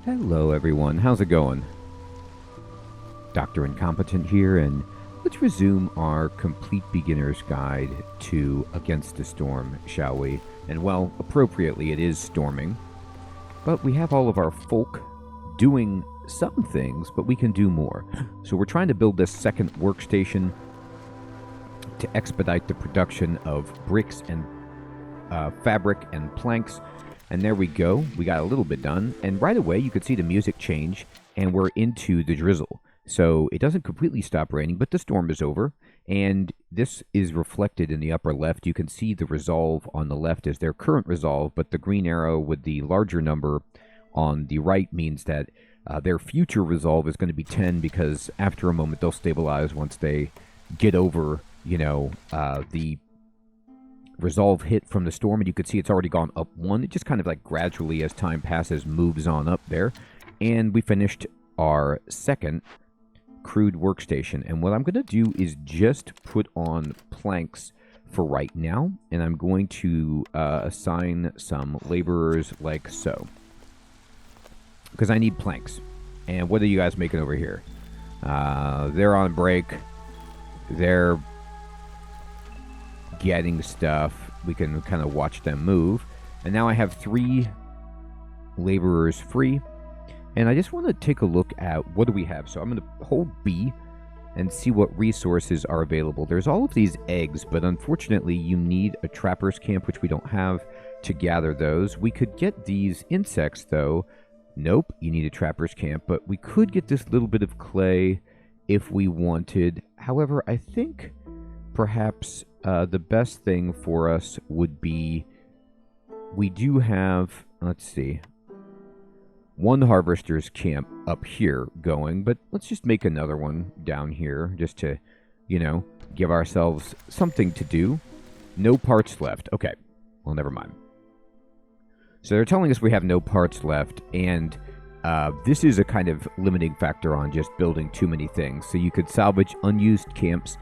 Hello everyone, how's it going? Dr. Incompetent here, and let's resume our complete beginner's guide to Against the Storm, shall we? And well, appropriately it is storming, but we have all of our folk doing some things, but we can do more. So we're trying to build this second workstation to expedite the production of bricks and fabric and planks. And there we go. We got a little bit done. And right away, you could see the music change, and we're into the drizzle. So it doesn't completely stop raining, but the storm is over. And this is reflected in the upper left. You can see the resolve on the left is their current resolve, but the green arrow with the larger number on the right means that their future resolve is going to be 10, because after a moment, they'll stabilize once they get over, the resolve hit from the storm, and you can see it's already gone up 1. It just kind of like gradually as time passes moves on up there. And we finished our second crude workstation, and what I'm going to do is just put on planks for right now, and I'm going to assign some laborers like so, because I need planks. And what are you guys making over here? They're on break. They're getting stuff. We can kind of watch them move. And now I have 3 laborers free. And I just want to take a look at what do we have. So I'm going to hold B and see what resources are available. There's all of these eggs, but unfortunately you need a trapper's camp, which we don't have, to gather those. We could get these insects though. Nope, you need a trapper's camp, but we could get this little bit of clay if we wanted. However, I think perhaps the best thing for us would be, we do have, let's see, 1 harvester's camp up here going, but let's just make another one down here just to, give ourselves something to do. No parts left. Okay, well, never mind. So they're telling us we have no parts left, and this is a kind of limiting factor on just building too many things. So you could salvage unused camps,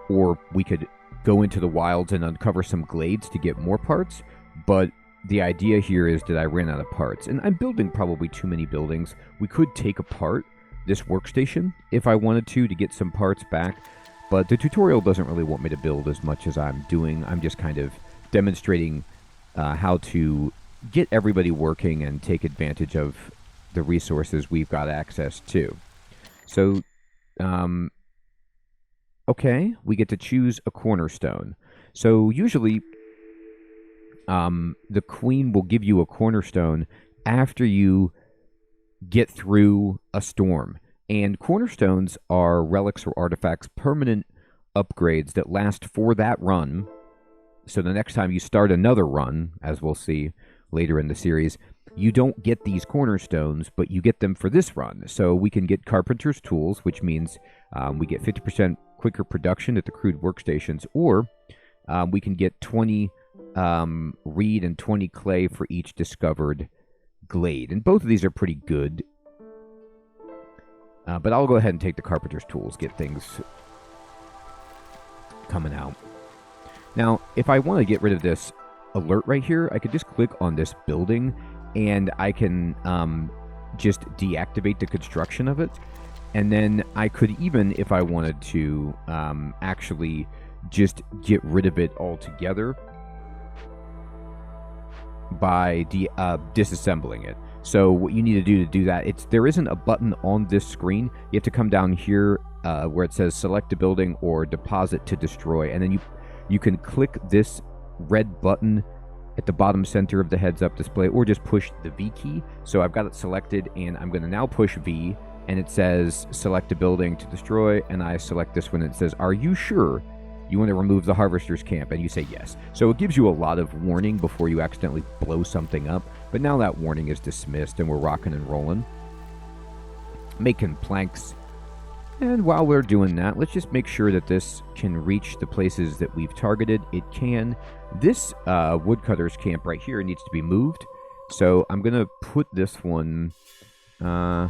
or we could go into the wilds and uncover some glades to get more parts, but the idea here is that I ran out of parts, and I'm building probably too many buildings. We could take apart this workstation if I wanted to get some parts back, but the tutorial doesn't really want me to build as much as I'm doing. I'm just kind of demonstrating how to get everybody working and take advantage of the resources we've got access to. So, okay, we get to choose a cornerstone. So usually the queen will give you a cornerstone after you get through a storm. And cornerstones are relics or artifacts, permanent upgrades that last for that run. So the next time you start another run, as we'll see later in the series, you don't get these cornerstones, but you get them for this run. So we can get carpenter's tools, which means we get 50% quicker production at the crude workstations, or we can get 20 reed and 20 clay for each discovered glade. And both of these are pretty good. But I'll go ahead and take the carpenter's tools, get things coming out. Now, if I want to get rid of this alert right here, I could just click on this building, and I can just deactivate the construction of it. And then I could even, if I wanted to, actually just get rid of it altogether by disassembling it. So what you need to do that, there isn't a button on this screen. You have to come down here where it says select a building or deposit to destroy, and then you can click this red button at the bottom center of the heads-up display, or just push the V key. So I've got it selected, and I'm going to now push V, and it says select a building to destroy, and I select this one, and it says, are you sure you want to remove the harvester's camp? And you say yes. So it gives you a lot of warning before you accidentally blow something up, but now that warning is dismissed, and we're rocking and rolling. Making planks. And while we're doing that, let's just make sure that this can reach the places that we've targeted. It can. This woodcutter's camp right here needs to be moved. So I'm going to put this one... where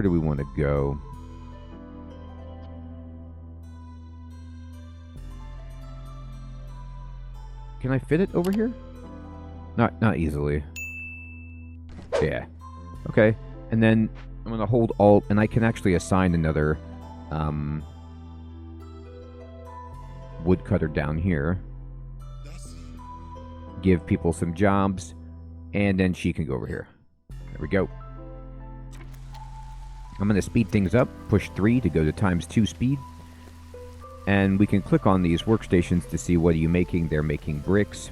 do we want to go? Can I fit it over here? Not easily. Yeah. Okay. And then I'm going to hold Alt, and I can actually assign another woodcutter down here. Give people some jobs, and then she can go over here. There we go. I'm going to speed things up, push 3 to go to ×2 speed. And we can click on these workstations to see what are you making. They're making bricks.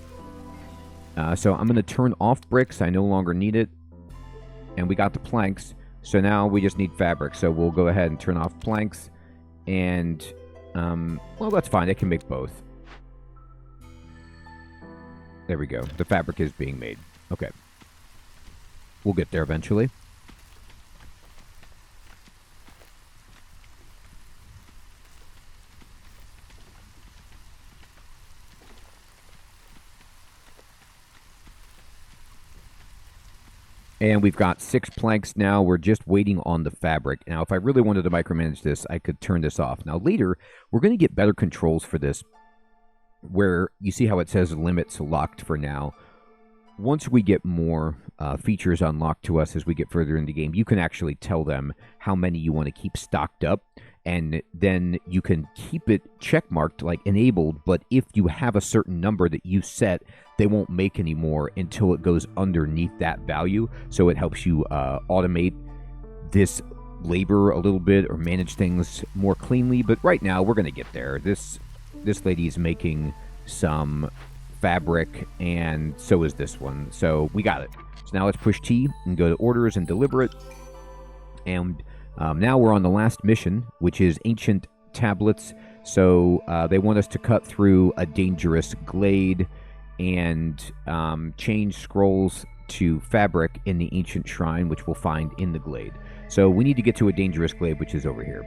So I'm going to turn off bricks. I no longer need it. And we got the planks. So now we just need fabric. So we'll go ahead and turn off planks. And, well, that's fine. I can make both. There we go. The fabric is being made. Okay. We'll get there eventually. And we've got 6 planks now. We're just waiting on the fabric. Now, if I really wanted to micromanage this, I could turn this off. Now, later, we're going to get better controls for this, where you see how it says limits locked for now. Once we get more features unlocked to us as we get further in the game, you can actually tell them how many you want to keep stocked up. And then you can keep it checkmarked, like enabled, but if you have a certain number that you set, they won't make any more until it goes underneath that value. So it helps you automate this labor a little bit or manage things more cleanly. But right now, we're going to get there. This lady's making some fabric, and so is this one. So we got it. So now let's push T and go to orders and deliver it. And now we're on the last mission, which is ancient tablets. So they want us to cut through a dangerous glade and change scrolls to fabric in the ancient shrine, which we'll find in the glade. So we need to get to a dangerous glade, which is over here.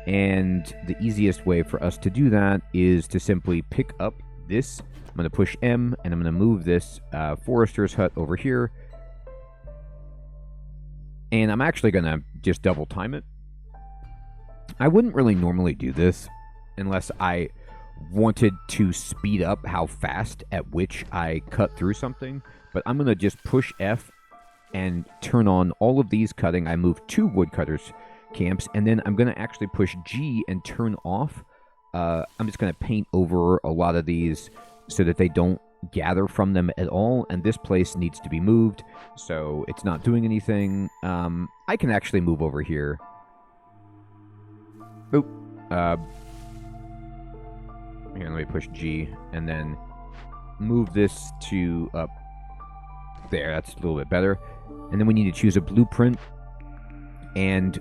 And the easiest way for us to do that is to simply pick up this. I'm going to push M, and I'm going to move this forester's hut over here. And I'm actually going to just double time it. I wouldn't really normally do this unless I wanted to speed up how fast at which I cut through something. But I'm going to just push F and turn on all of these cutting. I move 2 woodcutters camps, and then I'm going to actually push G and turn off. I'm just going to paint over a lot of these so that they don't gather from them at all, and this place needs to be moved, so it's not doing anything. I can actually move over here. Oop. Here, let me push G, and then move this to up there. That's a little bit better. And then we need to choose a blueprint, and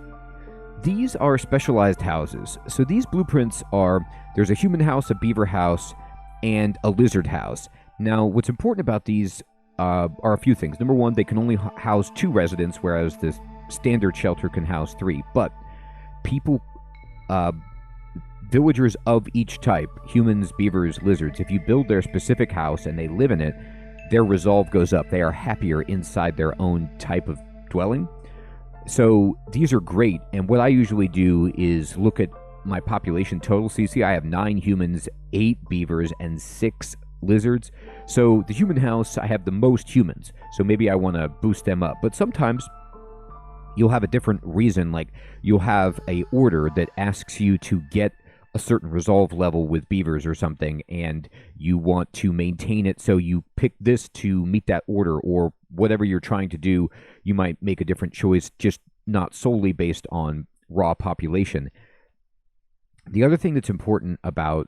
these are specialized houses. So these blueprints are, there's a human house, a beaver house, and a lizard house. Now, what's important about these are a few things. Number one, they can only house 2 residents, whereas the standard shelter can house 3. But people, villagers of each type, humans, beavers, lizards, if you build their specific house and they live in it, their resolve goes up. They are happier inside their own type of dwelling. So these are great. And what I usually do is look at my population total. So you see I have 9 humans, 8 beavers, and 6 lizards. So the human house, I have the most humans. So maybe I want to boost them up. But sometimes you'll have a different reason. Like you'll have a order that asks you to get a certain resolve level with beavers or something, and you want to maintain it, so you pick this to meet that order, or whatever you're trying to do, you might make a different choice, just not solely based on raw population. The other thing that's important about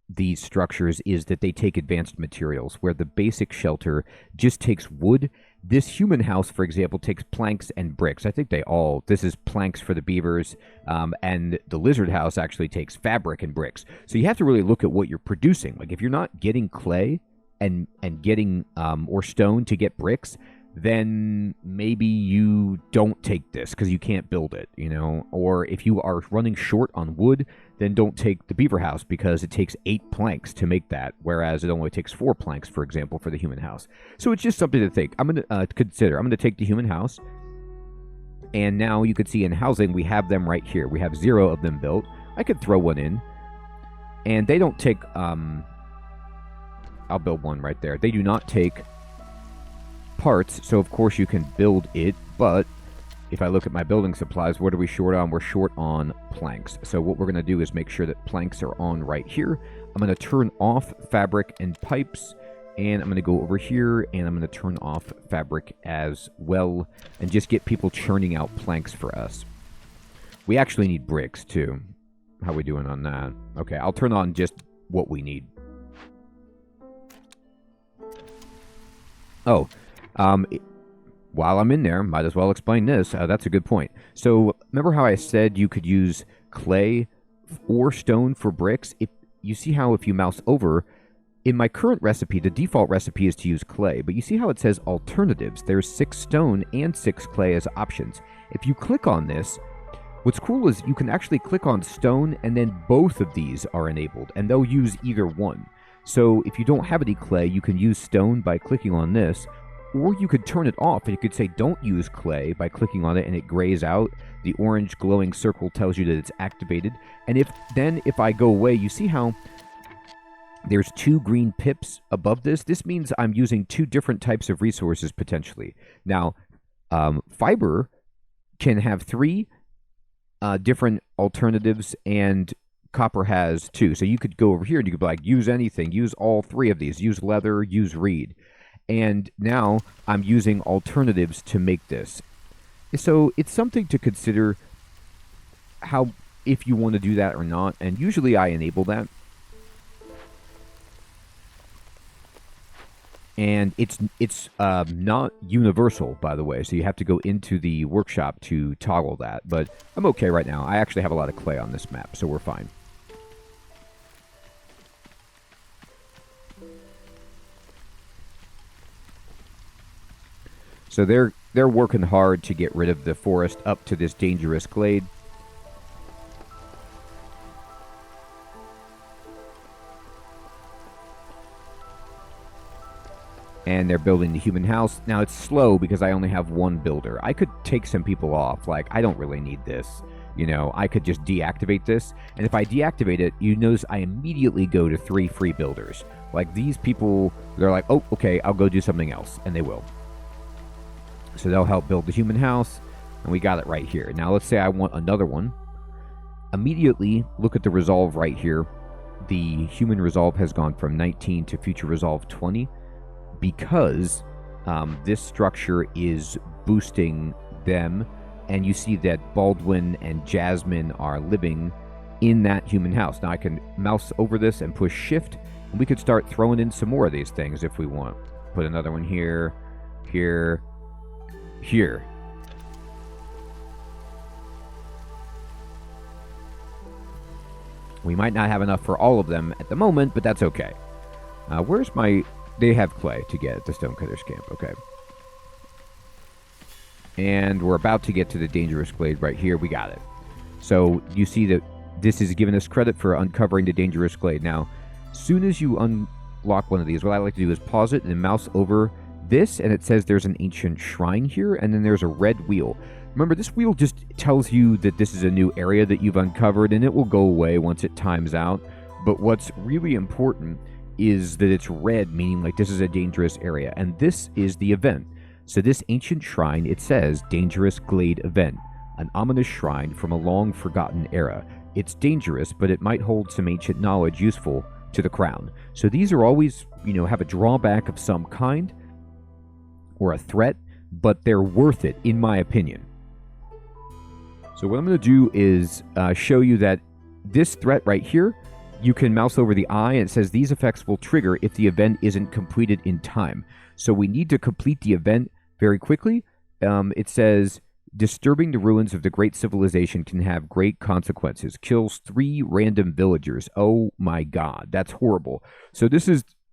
these structures is that they take advanced materials, where the basic shelter just takes wood. This human house, for example, takes planks and bricks. I think this is planks for the beavers, and the lizard house actually takes fabric and bricks. So you have to really look at what you're producing. Like if you're not getting clay and getting or stone to get bricks, then maybe you don't take this because you can't build it, you know? Or if you are running short on wood, then don't take the beaver house because it takes 8 planks to make that, whereas it only takes 4 planks, for example, for the human house. So it's just something to think. I'm going to consider. I'm going to take the human house, and now you can see in housing, we have them right here. We have 0 of them built. I could throw one in, and they don't take, I'll build one right there. They do not take parts, so of course you can build it, but if I look at my building supplies, what are we short on? We're short on planks. So what we're going to do is make sure that planks are on right here. I'm going to turn off fabric and pipes, and I'm going to go over here, and I'm going to turn off fabric as well, and just get people churning out planks for us. We actually need bricks, too. How are we doing on that? Okay, I'll turn on just what we need. Oh, while I'm in there, might as well explain this. That's a good point. So, remember how I said you could use clay or stone for bricks? You see how if you mouse over, in my current recipe, the default recipe is to use clay, but you see how it says alternatives? There's 6 stone and 6 clay as options. If you click on this, what's cool is you can actually click on stone, and then both of these are enabled, and they'll use either one. So if you don't have any clay, you can use stone by clicking on this, or you could turn it off, and you could say don't use clay by clicking on it, and it grays out. The orange glowing circle tells you that it's activated. And if I go away, you see how there's 2 green pips above this? This means I'm using 2 different types of resources potentially. Now, fiber can have 3 different alternatives, and copper has 2. So you could go over here and you could be like, use anything, use all 3 of these, use leather, use reed. And now I'm using alternatives to make this. So it's something to consider how, if you want to do that or not. And usually I enable that. And it's not universal, by the way, so you have to go into the workshop to toggle that. But I'm okay right now. I actually have a lot of clay on this map, so we're fine. So they're working hard to get rid of the forest up to this dangerous glade. And they're building the human house. Now, it's slow because I only have 1 builder. I could take some people off. Like, I don't really need this. You know, I could just deactivate this. And if I deactivate it, you notice I immediately go to 3 free builders. Like, these people, they're like, oh, okay, I'll go do something else. And they will. So they'll help build the human house. And we got it right here. Now, let's say I want another one. Immediately, look at the resolve right here. The human resolve has gone from 19 to future resolve 20. Because this structure is boosting them, and you see that Baldwin and Jasmine are living in that human house. Now I can mouse over this and push shift, and we could start throwing in some more of these things if we want. Put another one here, here, here. We might not have enough for all of them at the moment, but that's okay. Where's my... They have clay to get at the Stonecutter's camp. Okay. And we're about to get to the dangerous glade right here. We got it. So you see that this is giving us credit for uncovering the dangerous glade. Now, as soon as you unlock one of these, what I like to do is pause it and mouse over this, and it says there's an ancient shrine here, and then there's a red wheel. Remember, this wheel just tells you that this is a new area that you've uncovered, and it will go away once it times out. But what's really important is that it's red, meaning like this is a dangerous area, and this is the event. So this ancient shrine, it says dangerous glade event, an ominous shrine from a long forgotten era. It's dangerous, but it might hold some ancient knowledge useful to the crown. So these are always, have a drawback of some kind or a threat, but they're worth it in my opinion. So what I'm going to do is show you that this threat right here, you can mouse over the eye, and it says these effects will trigger if the event isn't completed in time. So we need to complete the event very quickly. It says disturbing the ruins of the great civilization can have great consequences. Kills 3 random villagers. Oh my god, that's horrible. So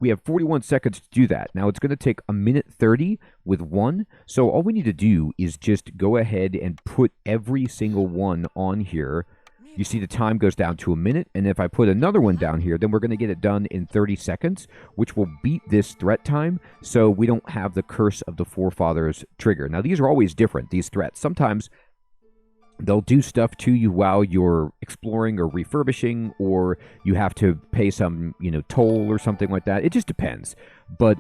we have 41 seconds to do that. Now it's going to take 1:30 with 1. So all we need to do is just go ahead and put every single one on here. You see the time goes down to 1 minute, and if I put another one down here, then we're going to get it done in 30 seconds, which will beat this threat time, so we don't have the Curse of the Forefathers trigger. Now, these are always different, these threats. Sometimes they'll do stuff to you while you're exploring or refurbishing, or you have to pay some, toll or something like that. It just depends. But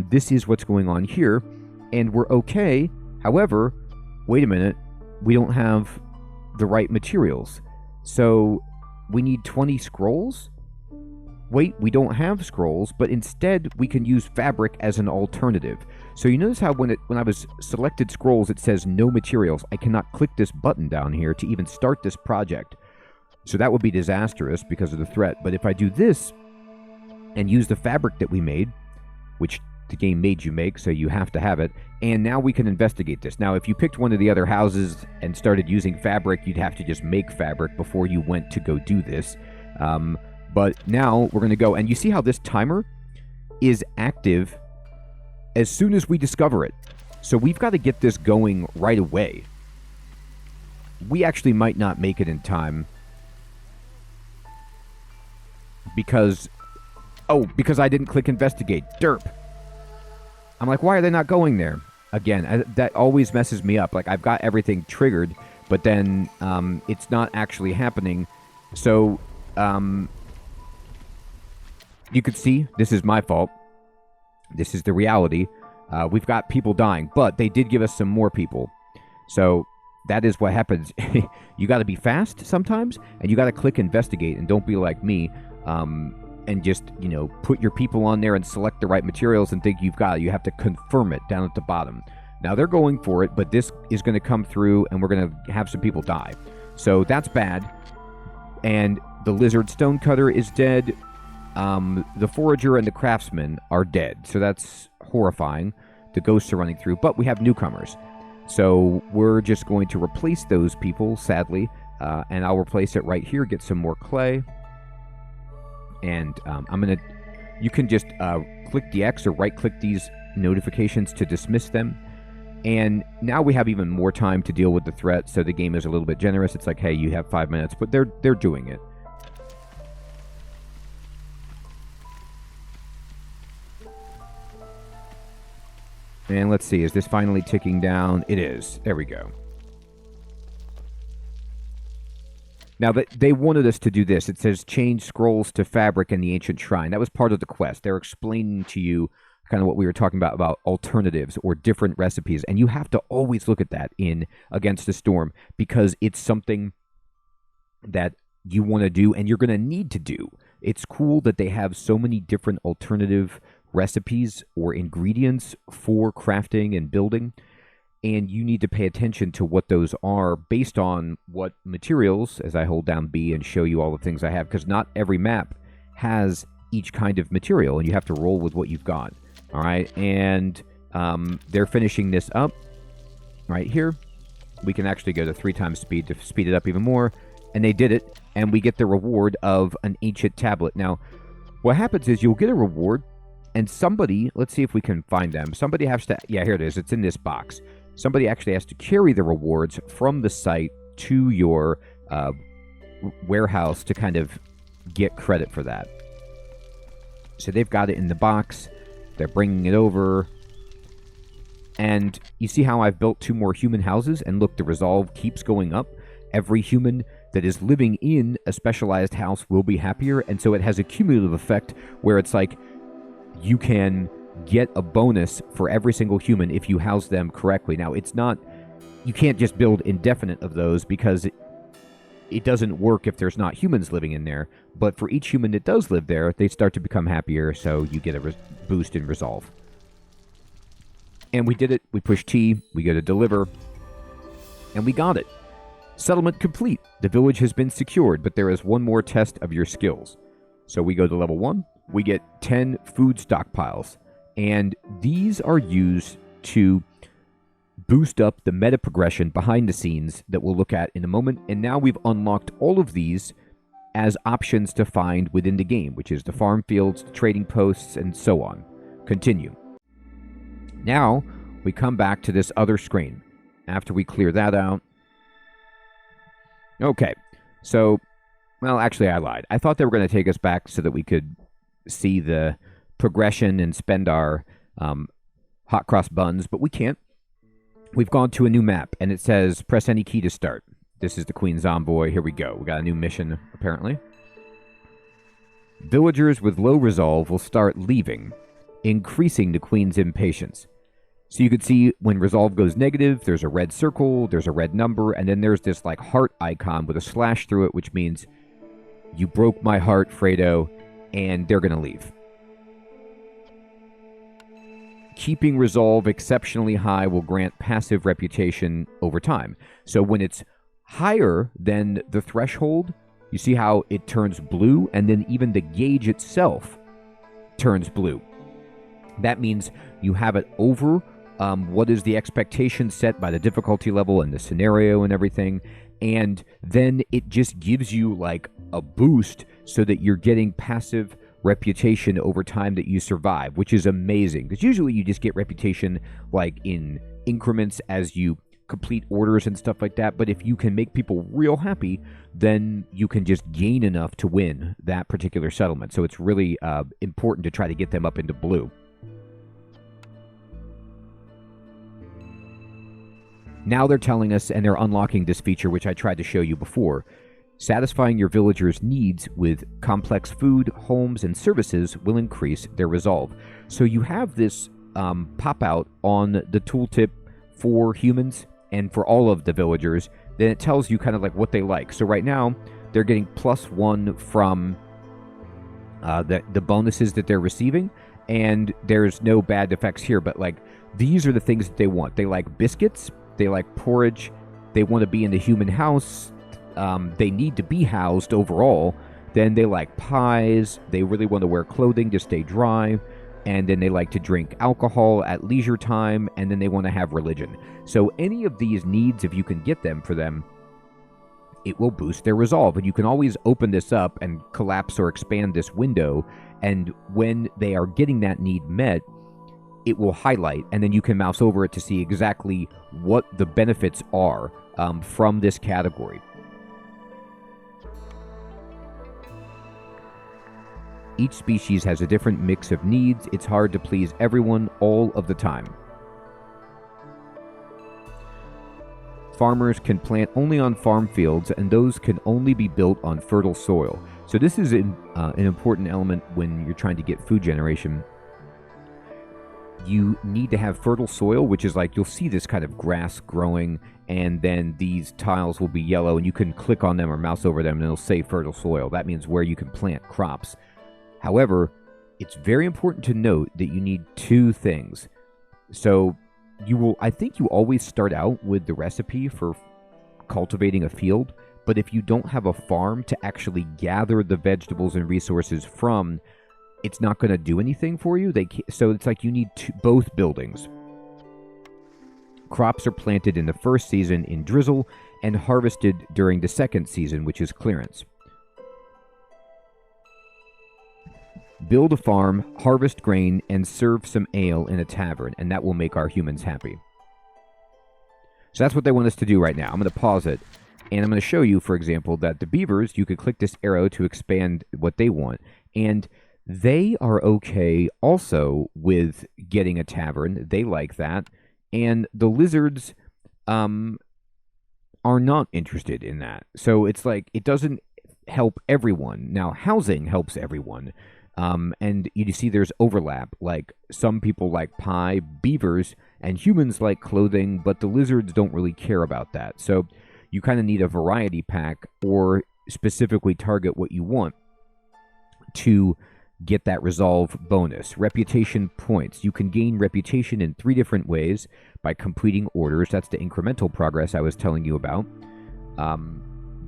this is what's going on here. and we're okay. However, wait a minute, we don't have the right materials. So we need 20 scrolls? Wait, we don't have scrolls, but instead we can use fabric as an alternative. So you notice how when I was selected scrolls, it says no materials. I cannot click this button down here to even start this project. So that would be disastrous because of the threat. But if I do this and use the fabric that we made, which the game made you make, so you have to have it, and now we can investigate this. Now, if you picked one of the other houses and started using fabric, you'd have to just make fabric before you went to go do this. But now we're going to go, and you see how this timer is active as soon as we discover it. So we've got to get this going right away. We actually might not make it in time because I didn't click investigate. Derp. I'm like, why are they not going there? Again, that always messes me up. Like, I've got everything triggered, but then it's not actually happening. So you could see this is my fault. This is the reality. We've got people dying, but they did give us some more people. So that is what happens. You got to be fast sometimes, and you got to click investigate, and don't be like me. And just, put your people on there and select the right materials and think you've got it. You have to confirm it down at the bottom. Now, they're going for it, but this is going to come through, and we're going to have some people die. So that's bad. And the lizard stonecutter is dead. The forager and the craftsman are dead. So that's horrifying. The ghosts are running through, but we have newcomers. So we're just going to replace those people, sadly. And I'll replace it right here, get some more clay. And you can just click the X or right-click these notifications to dismiss them. And now we have even more time to deal with the threat, so the game is a little bit generous. It's like, hey, you have 5 minutes, but they're doing it. And let's see, is this finally ticking down? It is. There we go. Now, they wanted us to do this. It says change scrolls to fabric in the ancient shrine. That was part of the quest. They're explaining to you kind of what we were talking about alternatives or different recipes. And you have to always look at that in Against the Storm because it's something that you want to do and you're going to need to do. It's cool that they have so many different alternative recipes or ingredients for crafting and building. And you need to pay attention to what those are based on what materials, as I hold down B and show you all the things I have, because not every map has each kind of material, and you have to roll with what you've got. All right, and they're finishing this up right here. We can actually go to 3 times speed to speed it up even more, and they did it, and we get the reward of an ancient tablet. Now, what happens is you'll get a reward, and somebody, let's see if we can find them. Somebody has to, yeah, here it is. It's in this box. Somebody actually has to carry the rewards from the site to your warehouse to kind of get credit for that. So they've got it in the box. They're bringing it over. And you see how I've built 2 more human houses? And look, the resolve keeps going up. Every human that is living in a specialized house will be happier. And so it has a cumulative effect where it's like you can get a bonus for every single human if you house them correctly. Now, it's not, you can't just build indefinite of those because it doesn't work if there's not humans living in there. But for each human that does live there, they start to become happier, so you get a boost in resolve. And we did it. We pushed T, we go to deliver, and we got it. Settlement complete. The village has been secured, but there is one more test of your skills. So we go to level 1. We get 10 food stockpiles. And these are used to boost up the meta progression behind the scenes that we'll look at in a moment. And now we've unlocked all of these as options to find within the game, which is the farm fields, the trading posts, and so on. Continue. Now we come back to this other screen. After we clear that out. Okay, so, well, actually I lied. I thought they were going to take us back so that we could see the progression and spend our hot cross buns, but we can't. We've gone to a new map, and it says press any key to start. This is the Queen's Envoy. Here we go. We got a new mission, apparently. Villagers with low resolve will start leaving, increasing the Queen's impatience. So you can see when resolve goes negative, there's a red circle, there's a red number, and then there's this like heart icon with a slash through it, which means you broke my heart, Fredo, and they're going to leave. Keeping resolve exceptionally high will grant passive reputation over time. So when it's higher than the threshold, you see how it turns blue, and then even the gauge itself turns blue. That means you have it over what is the expectation set by the difficulty level and the scenario and everything, and then it just gives you like a boost so that you're getting passive reputation over time that you survive, which is amazing, because usually you just get reputation like in increments as you complete orders and stuff like that. But if you can make people real happy, then you can just gain enough to win that particular settlement. So it's really important to try to get them up into blue. Now they're telling us, and they're unlocking this feature, which I tried to show you before. Satisfying your villagers' needs with complex food, homes, and services will increase their resolve. So you have this pop out on the tooltip for humans and for all of the villagers. Then it tells you kind of like what they like. So right now, they're getting +1 from the bonuses that they're receiving. And there's no bad effects here, but like these are the things that they want. They like biscuits. They like porridge. They want to be in the human house. They need to be housed overall. Then they like pies. They really want to wear clothing to stay dry. And then they like to drink alcohol at leisure time. And then they want to have religion. So any of these needs, if you can get them for them, it will boost their resolve. And you can always open this up and collapse or expand this window. And when they are getting that need met, it will highlight, and then you can mouse over it to see exactly what the benefits are from this category. Each species has a different mix of needs. It's hard to please everyone all of the time. Farmers can plant only on farm fields, and those can only be built on fertile soil. So this is an important element when you're trying to get food generation. You need to have fertile soil, which is like you'll see this kind of grass growing, and then these tiles will be yellow, and you can click on them or mouse over them, and it'll say fertile soil. That means where you can plant crops. However, it's very important to note that you need 2 things. So I think you always start out with the recipe for cultivating a field, but if you don't have a farm to actually gather the vegetables and resources from, it's not going to do anything for you. So it's like you need both buildings. Crops are planted in the first season in drizzle and harvested during the second season, which is clearance. Build a farm, harvest grain, and serve some ale in a tavern, and that will make our humans happy. So that's what they want us to do right now. I'm going to pause it, and I'm going to show you, for example, that the beavers, you could click this arrow to expand what they want, and they are okay also with getting a tavern. They like that. And the lizards are not interested in that. So it's like it doesn't help everyone. Now, housing helps everyone. And you see there's overlap. Like some people like pie, beavers, and humans like clothing, but the lizards don't really care about that. So you kind of need a variety pack or specifically target what you want to get that resolve bonus. Reputation points. You can gain reputation in 3 different ways: by completing orders, that's the incremental progress I was telling you about,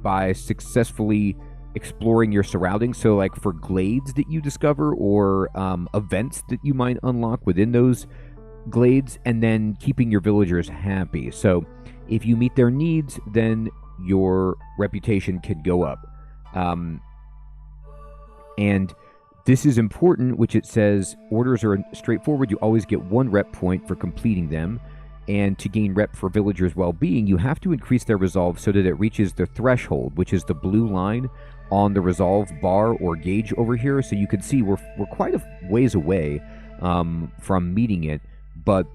by successfully exploring your surroundings, so like for glades that you discover or events that you might unlock within those glades, and then keeping your villagers happy. So if you meet their needs, then your reputation can go up. And this is important, which it says orders are straightforward. You always get 1 rep point for completing them. And to gain rep for villagers' well-being, you have to increase their resolve so that it reaches the threshold, which is the blue line on the resolve bar or gauge over here. So you can see we're quite a ways away from meeting it, but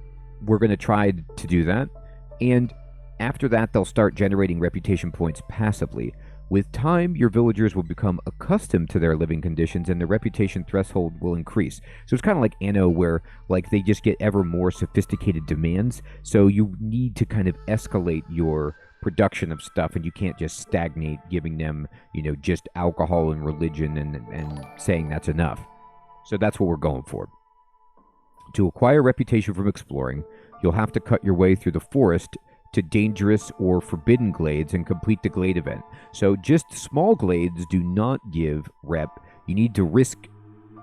we're going to try to do that. And after that, they'll start generating reputation points passively. With time, your villagers will become accustomed to their living conditions and the reputation threshold will increase. So it's kind of like Anno, where like they just get ever more sophisticated demands. So you need to kind of escalate your production of stuff, and you can't just stagnate giving them, just alcohol and religion and saying that's enough. So that's what we're going for. To acquire reputation from exploring, you'll have to cut your way through the forest to dangerous or forbidden glades and complete the glade event. So just small glades do not give rep. You need to risk,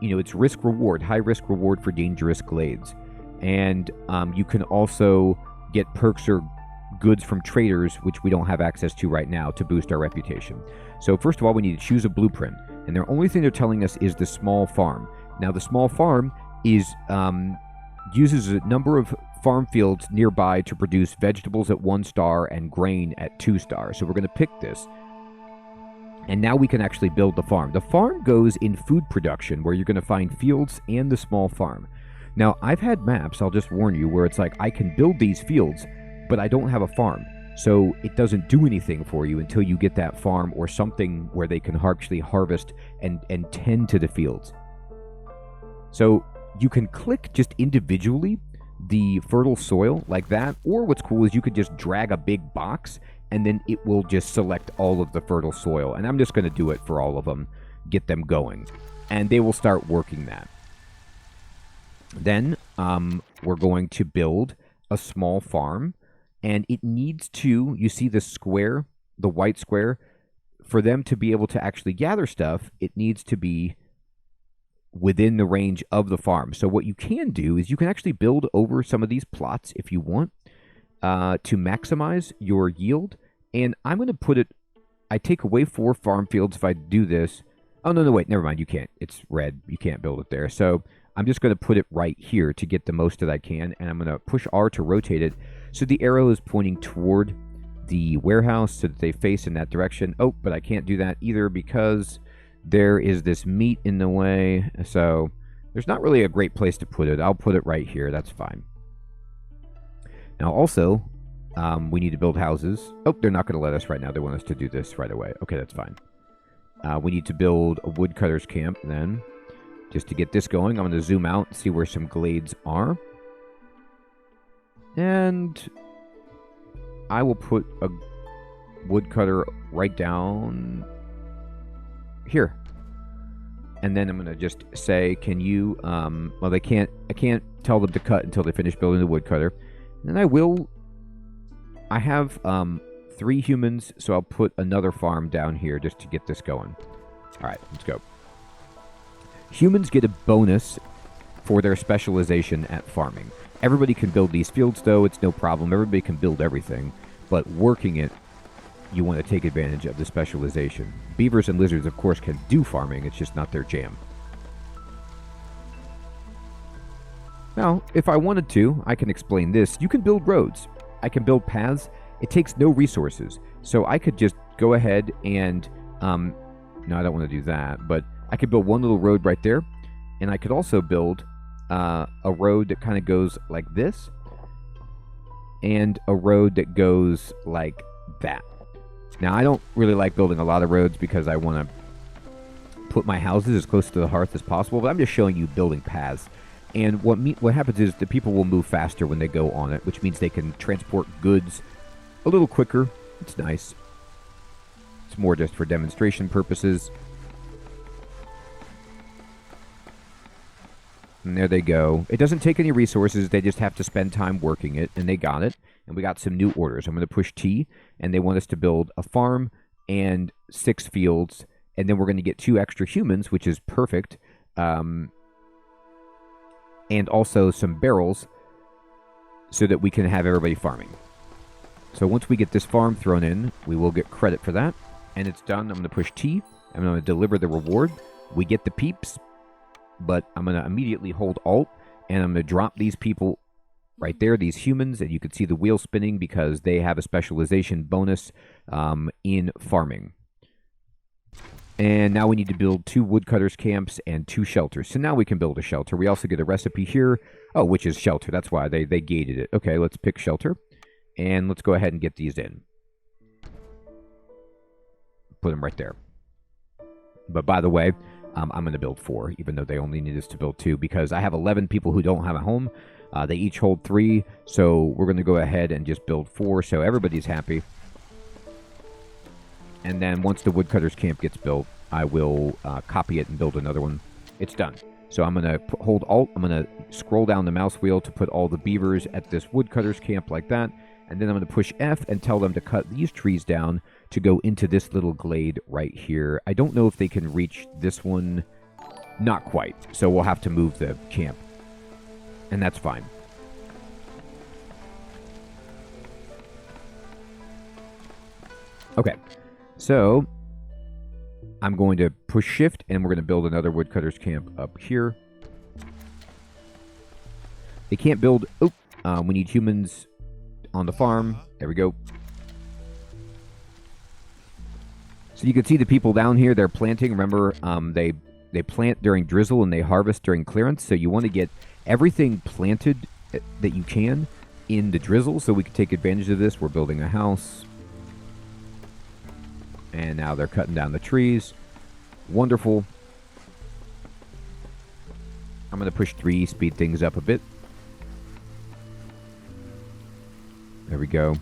it's risk reward, high risk reward for dangerous glades. And you can also get perks or goods from traders, which we don't have access to right now, to boost our reputation. So first of all, we need to choose a blueprint. And the only thing they're telling us is the small farm. Now the small farm is uses a number of farm fields nearby to produce vegetables at 1 star and grain at 2 stars. So we're going to pick this. And now we can actually build the farm. The farm goes in food production, where you're going to find fields and the small farm. Now, I've had maps, I'll just warn you, where it's like, I can build these fields, but I don't have a farm. So it doesn't do anything for you until you get that farm or something where they can actually harvest and tend to the fields. So you can click just individually the fertile soil like that, or what's cool is you could just drag a big box and then it will just select all of the fertile soil. And I'm just going to do it for all of them, get them going, and they will start working that. Then we're going to build a small farm, and it needs to, you see the square, the white square, for them to be able to actually gather stuff, it needs to be within the range of the farm. So what you can do is you can actually build over some of these plots if you want to maximize your yield. And I'm going to put it, I take away 4 farm fields if I do this. Oh, no, wait, never mind. You can't. It's red. You can't build it there. So I'm just going to put it right here to get the most that I can. And I'm going to push R to rotate it. So the arrow is pointing toward the warehouse so that they face in that direction. Oh, but I can't do that either because there is this meat in the way, so there's not really a great place to put it. I'll put it right here. That's fine. Now, also, we need to build houses. Oh, they're not going to let us right now. They want us to do this right away. Okay, that's fine. We need to build a woodcutter's camp then. Just to get this going, I'm going to zoom out and see where some glades are. And I will put a woodcutter right down here. And then I'm going to just say, can you, well, I can't tell them to cut until they finish building the woodcutter. And I have 3 humans, so I'll put another farm down here just to get this going. All right, let's go. Humans get a bonus for their specialization at farming. Everybody can build these fields, though. It's no problem. Everybody can build everything. But working it, you want to take advantage of the specialization. Beavers and lizards, of course, can do farming. It's just not their jam. Now, if I wanted to, I can explain this. You can build roads. I can build paths. It takes no resources. So I could just go ahead and... no, I don't want to do that. But I could build one little road right there. And I could also build a road that kind of goes like this. And a road that goes like that. Now, I don't really like building a lot of roads because I want to put my houses as close to the hearth as possible, but I'm just showing you building paths. And what happens is the people will move faster when they go on it, which means they can transport goods a little quicker. It's nice. It's more just for demonstration purposes. And there they go. It doesn't take any resources. They just have to spend time working it, and they got it. And we got some new orders. I'm going to push T, and they want us to build a farm and 6 fields, and then we're going to get 2 extra humans, which is perfect, and also some barrels so that we can have everybody farming. So once we get this farm thrown in, we will get credit for that, and it's done. I'm going to push T. I'm going to deliver the reward. We get the peeps, but I'm going to immediately hold Alt, and I'm going to drop these people right there, these humans, and you can see the wheel spinning because they have a specialization bonus in farming. And now we need to build 2 woodcutters camps and 2 shelters. So now we can build a shelter. We also get a recipe here, which is shelter. That's why they gated it. Okay, let's pick shelter, and let's go ahead and get these in. put them right there. But by the way, I'm going to build 4, even though they only need us to build 2, because I have 11 people who don't have a home. They each hold 3, so we're going to go ahead and just build 4, so everybody's happy. And then once the woodcutters camp gets built, I will copy it and build another one. It's done. So I'm going to hold Alt. I'm going to scroll down the mouse wheel to put all the beavers at this woodcutters camp like that. And then I'm going to push F and tell them to cut these trees down to go into this little glade right here. I don't know if they can reach this one. Not quite. So we'll have to move the camp. And that's fine. Okay. So I'm going to push Shift, and we're going to build another woodcutters camp up here. They can't build... Oh, we need humans on the farm. There we go. So you can see the people down here, they're planting. Remember, they plant during drizzle and they harvest during clearance. So you want to get everything planted that you can in the drizzle so we can take advantage of this. We're building a house. And now they're cutting down the trees. Wonderful. I'm going to push 3, speed things up a bit. There we go.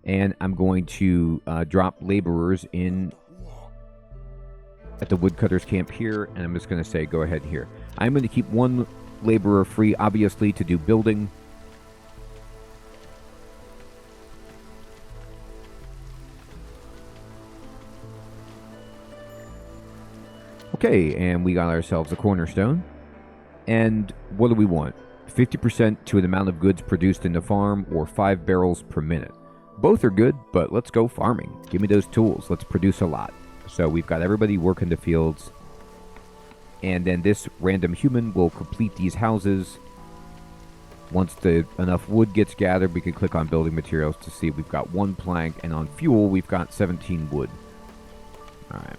And I'm going to drop laborers in at the woodcutters camp here. And I'm just going to say, go ahead here. I'm going to keep 1 laborer free, obviously, to do building. Okay, and we got ourselves a cornerstone. And what do we want? 50% to an amount of goods produced in the farm, or 5 barrels per minute. Both are good, but let's go farming. Give me those tools. Let's produce a lot. So we've got everybody working the fields. And then this random human will complete these houses. Once enough wood gets gathered, we can click on building materials to see we've got 1 plank. And on fuel, we've got 17 wood. All right.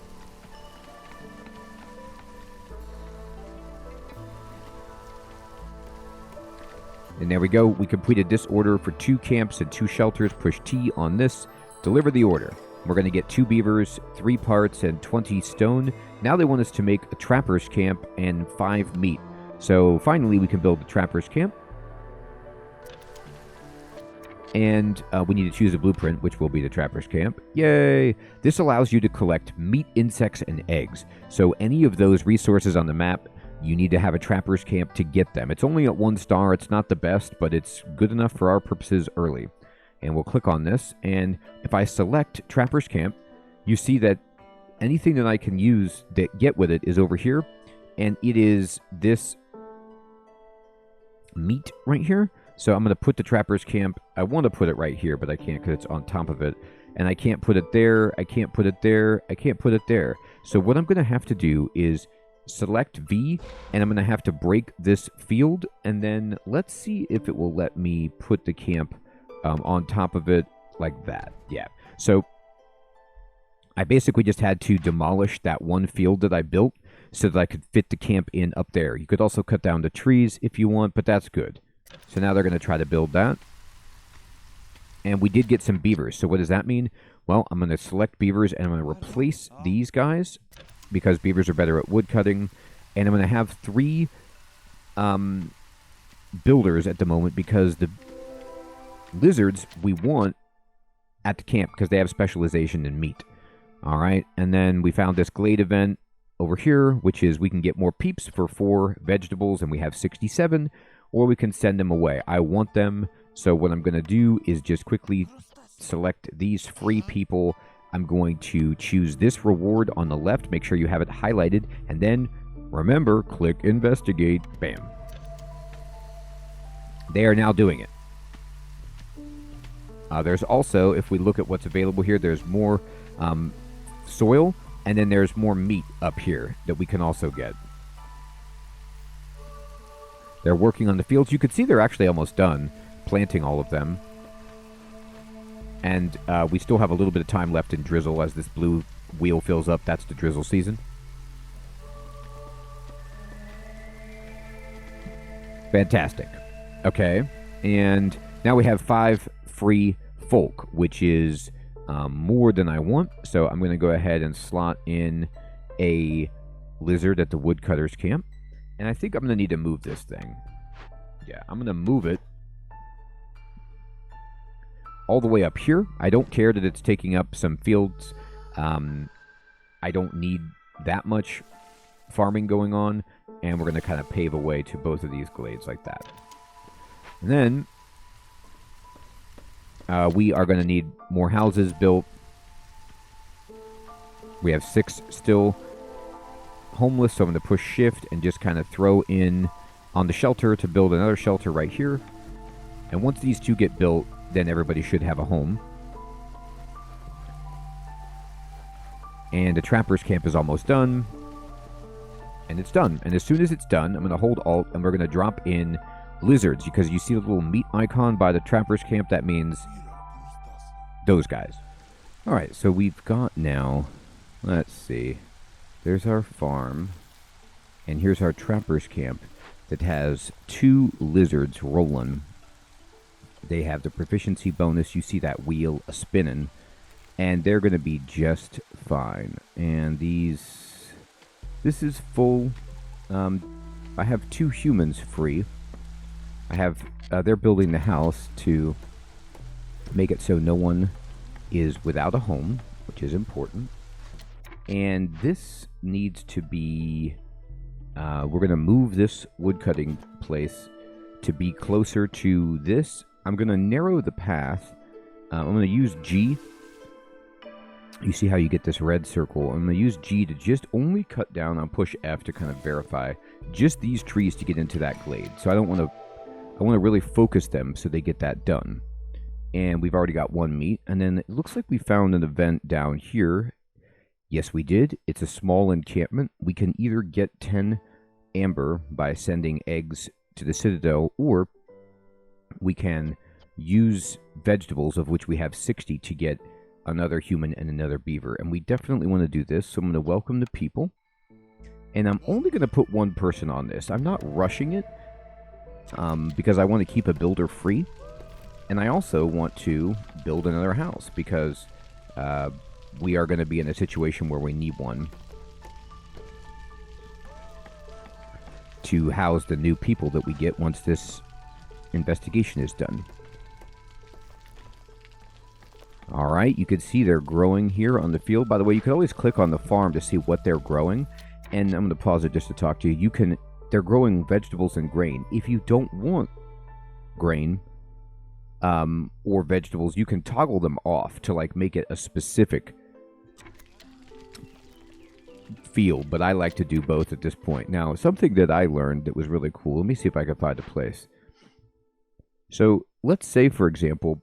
And there we go. We completed this order for 2 camps and 2 shelters. Push T on this. Deliver the order. We're going to get 2 beavers, 3 parts, and 20 stone. Now they want us to make a trapper's camp and 5 meat. So finally we can build the trapper's camp. And we need to choose a blueprint, which will be the trapper's camp. Yay! This allows you to collect meat, insects, and eggs. So any of those resources on the map, you need to have a trapper's camp to get them. It's only at 1 star. It's not the best, but it's good enough for our purposes early. And we'll click on this. And if I select trapper's camp, you see that anything that I can use that get with it is over here. And it is this meat right here. So I'm going to put the trapper's camp. I want to put it right here, but I can't because it's on top of it. And I can't put it there. I can't put it there. I can't put it there. So what I'm going to have to do is select V, and I'm going to have to break this field, and then let's see if it will let me put the camp on top of it like that. Yeah. So I basically just had to demolish that 1 field that I built so that I could fit the camp in up there. You could also cut down the trees if you want, but that's good. So now they're going to try to build that. And we did get some beavers. So what does that mean? Well, I'm going to select beavers, and I'm going to replace these guys, because beavers are better at wood cutting. And I'm going to have 3 builders at the moment, because the lizards we want at the camp, because they have specialization in meat. All right, and then we found this Glade event over here, which is we can get more peeps for 4 vegetables, and we have 67, or we can send them away. I want them, so what I'm going to do is just quickly select these free people. I'm going to choose this reward on the left. Make sure you have it highlighted. And then, remember, click investigate. Bam. They are now doing it. There's also, if we look at what's available here, there's more soil. And then there's more meat up here that we can also get. They're working on the fields. You can see they're actually almost done planting all of them. And we still have a little bit of time left in drizzle as this blue wheel fills up. That's the drizzle season. Fantastic. Okay. And now we have 5 free folk, which is more than I want. So I'm going to go ahead and slot in a lizard at the woodcutter's camp. And I think I'm going to need to move this thing. Yeah, I'm going to move it all the way up here. I don't care that it's taking up some fields. I don't need that much farming going on. And we're going to kind of pave a way to both of these glades like that. And then we are going to need more houses built. We have 6 still homeless, so I'm going to push shift and just kind of throw in on the shelter to build another shelter right here. And once these 2 get built, then everybody should have a home. And the trapper's camp is almost done. And it's done. And as soon as it's done, I'm going to hold Alt and we're going to drop in lizards, because you see the little meat icon by the trapper's camp. That means those guys. All right, so we've got now, let's see, there's our farm, and here's our trapper's camp that has 2 lizards rolling. They have the proficiency bonus. You see that wheel a-spinning, and they're going to be just fine. And this is full. I have 2 humans free. I have, they're building the house to make it so no one is without a home, which is important. And this needs to be, we're going to move this woodcutting place to be closer to this. I'm going to narrow the path. I'm going to use G. You see how you get this red circle. I'm going to use G to just only cut down on push F to kind of verify just these trees to get into that glade. So I want to really focus them so they get that done. And we've already got 1 meat. And then it looks like we found an event down here. Yes, we did. It's a small encampment. We can either get 10 amber by sending eggs to the citadel, or we can use vegetables, of which we have 60, to get another human and another beaver. And we definitely want to do this. So I'm going to welcome the people. And I'm only going to put 1 person on this. I'm not rushing it because I want to keep a builder free. And I also want to build another house because we are going to be in a situation where we need one to house the new people that we get once this investigation is done. All right, you can see they're growing here on the field. By the way, you can always click on the farm to see what they're growing. And I'm going to pause it just to talk to you. They're growing vegetables and grain. If you don't want grain or vegetables, you can toggle them off to like make it a specific field. But I like to do both at this point. Now, something that I learned that was really cool. Let me see if I can find a place. So let's say, for example,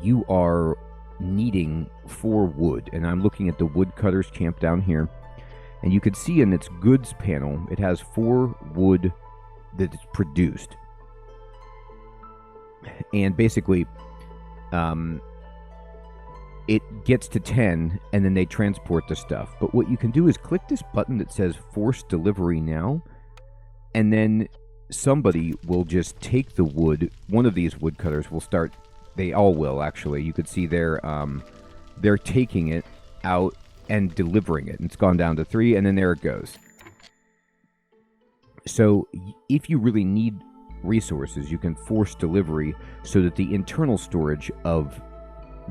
you are needing 4 wood, and I'm looking at the woodcutter's camp down here, and you can see in its goods panel, it has 4 wood that is produced. And basically, it gets to 10, and then they transport the stuff. But what you can do is click this button that says Force Delivery Now, and then somebody will just take the wood. One of these woodcutters will start. They all will, actually. You could see they're taking it out and delivering it. And it's gone down to 3, and then there it goes. So if you really need resources, you can force delivery so that the internal storage of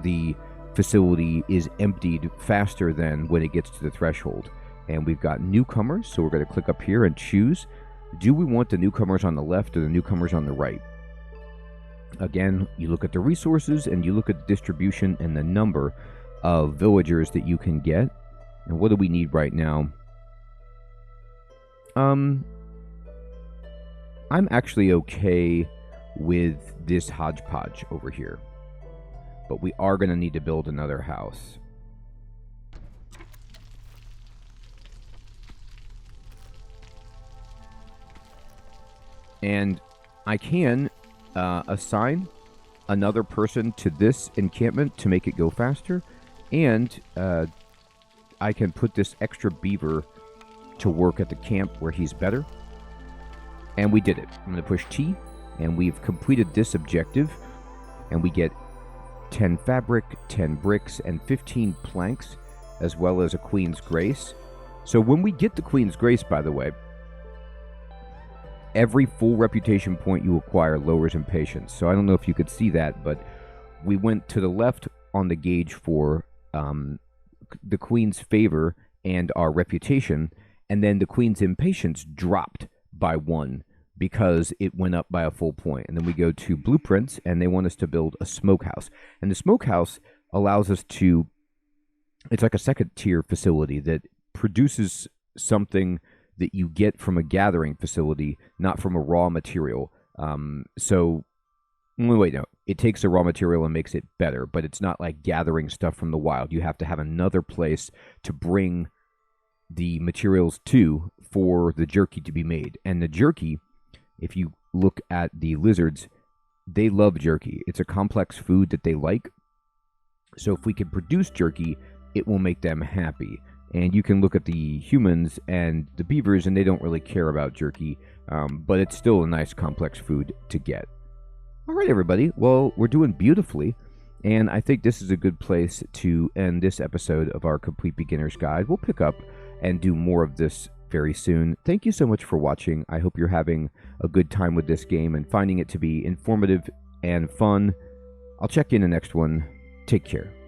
the facility is emptied faster than when it gets to the threshold. And we've got newcomers, so we're going to click up here and choose. Do we want the newcomers on the left or the newcomers on the right? Again, you look at the resources and you look at the distribution and the number of villagers that you can get. And what do we need right now? I'm actually okay with this hodgepodge over here. But we are going to need to build another house. And I can assign another person to this encampment to make it go faster. And I can put this extra beaver to work at the camp where he's better. And we did it. I'm going to push T, and we've completed this objective. And we get 10 fabric, 10 bricks, and 15 planks, as well as a Queen's Grace. So when we get the Queen's Grace, by the way, every full reputation point you acquire lowers impatience. So I don't know if you could see that, but we went to the left on the gauge for the Queen's favor and our reputation, and then the Queen's impatience dropped by 1 because it went up by a full point. And then we go to blueprints, and they want us to build a smokehouse. And the smokehouse allows us to, it's like a second tier facility that produces something that you get from a gathering facility, not from a raw material. It takes a raw material and makes it better, but it's not like gathering stuff from the wild. You have to have another place to bring the materials to for the jerky to be made. And the jerky, if you look at the lizards, they love jerky. It's a complex food that they like. So if we can produce jerky, it will make them happy. And you can look at the humans and the beavers, and they don't really care about jerky, but it's still a nice complex food to get. All right, everybody. Well, we're doing beautifully, and I think this is a good place to end this episode of our Complete Beginner's Guide. We'll pick up and do more of this very soon. Thank you so much for watching. I hope you're having a good time with this game and finding it to be informative and fun. I'll check you in the next one. Take care.